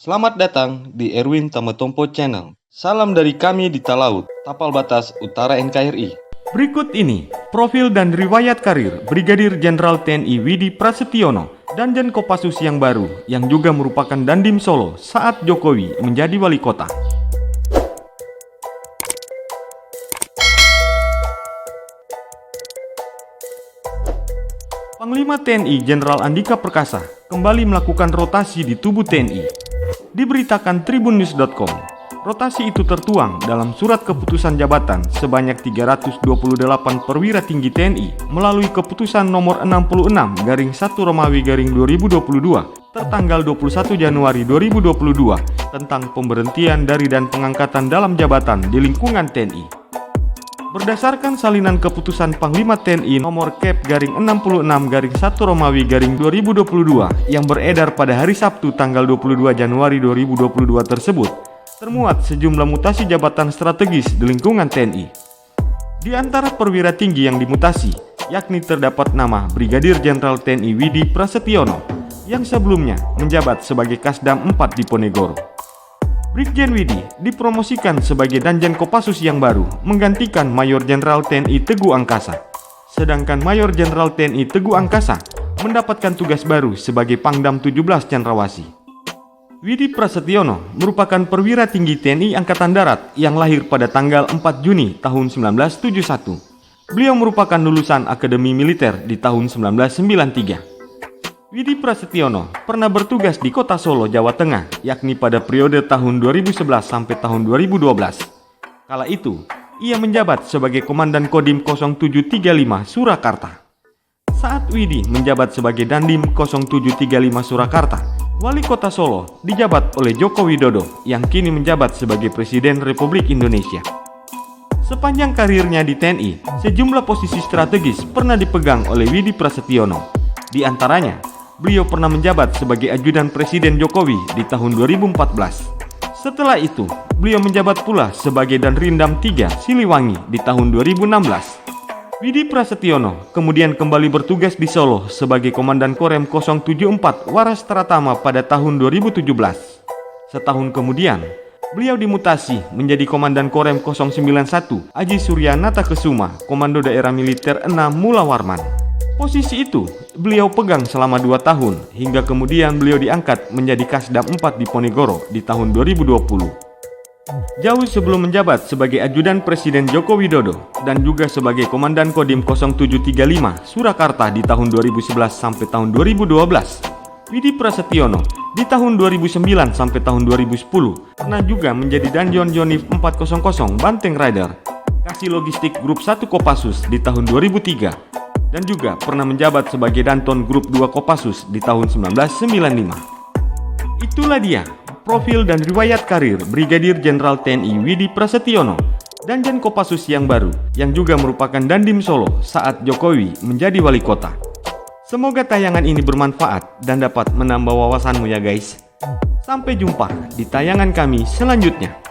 Selamat datang di Erwin Tametompo Channel. Salam dari kami di Talaut, Tapal Batas Utara NKRI. Berikut ini profil dan riwayat karir Brigadir Jenderal TNI Widi Prasetyono, Danjen Kopassus yang baru, yang juga merupakan Dandim Solo saat Jokowi menjadi wali kota. Panglima TNI Jenderal Andika Perkasa kembali melakukan rotasi di tubuh TNI. Diberitakan tribunnews.com, rotasi itu tertuang dalam surat keputusan jabatan sebanyak 328 perwira tinggi TNI melalui keputusan nomor 66/1 tertanggal 21 Januari 2022 tentang pemberhentian dari dan pengangkatan dalam jabatan di lingkungan TNI. Berdasarkan salinan keputusan Panglima TNI nomor Kep/66/1/2022 yang beredar pada hari Sabtu tanggal 22 Januari 2022 tersebut, termuat sejumlah mutasi jabatan strategis di lingkungan TNI. Di antara perwira tinggi yang dimutasi, yakni terdapat nama Brigadir Jenderal TNI Widi Prasetyono yang sebelumnya menjabat sebagai Kasdam 4 di Ponegoro. Brigjen Widi dipromosikan sebagai Danjen Kopassus yang baru, menggantikan Mayor Jenderal TNI Teguh Angkasa. Sedangkan Mayor Jenderal TNI Teguh Angkasa mendapatkan tugas baru sebagai Pangdam 17 Cendrawasih. Widi Prasetyono merupakan perwira tinggi TNI Angkatan Darat yang lahir pada tanggal 4 Juni tahun 1971. Beliau merupakan lulusan Akademi Militer di tahun 1993. Widi Prasetyono pernah bertugas di Kota Solo, Jawa Tengah, yakni pada periode tahun 2011 sampai tahun 2012. Kala itu, ia menjabat sebagai Komandan Kodim 0735 Surakarta. Saat Widi menjabat sebagai Dandim 0735 Surakarta, Wali Kota Solo dijabat oleh Joko Widodo yang kini menjabat sebagai Presiden Republik Indonesia. Sepanjang karirnya di TNI, sejumlah posisi strategis pernah dipegang oleh Widi Prasetyono. Di antaranya, beliau pernah menjabat sebagai ajudan Presiden Jokowi di tahun 2014. Setelah itu, beliau menjabat pula sebagai Danrindam 3 Siliwangi di tahun 2016. Widi Prasetyono kemudian kembali bertugas di Solo sebagai Komandan Korem 074 Waras Tratama pada tahun 2017. Setahun kemudian, beliau dimutasi menjadi Komandan Korem 091 Aji Surya Natakesuma, Komando Daerah Militer 6 Mula Warman. Posisi itu beliau pegang selama 2 tahun hingga kemudian beliau diangkat menjadi Kasdam 4 di Ponegoro di tahun 2020. Jauh sebelum menjabat sebagai ajudan Presiden Joko Widodo dan juga sebagai Komandan Kodim 0735 Surakarta di tahun 2011 sampai tahun 2012, Widi Prasetyono di tahun 2009 sampai tahun 2010 pernah juga menjadi Danjon Yonif 400 Banteng Rider, Kasih Logistik Grup 1 Kopassus di tahun 2003. Dan juga pernah menjabat sebagai Danton Grup 2 Kopassus di tahun 1995. Itulah dia profil dan riwayat karir Brigadir Jenderal TNI Widi Prasetyono, Danjen Kopassus yang baru, yang juga merupakan Dandim Solo saat Jokowi menjadi wali kota. Semoga tayangan ini bermanfaat dan dapat menambah wawasanmu ya guys. Sampai jumpa di tayangan kami selanjutnya.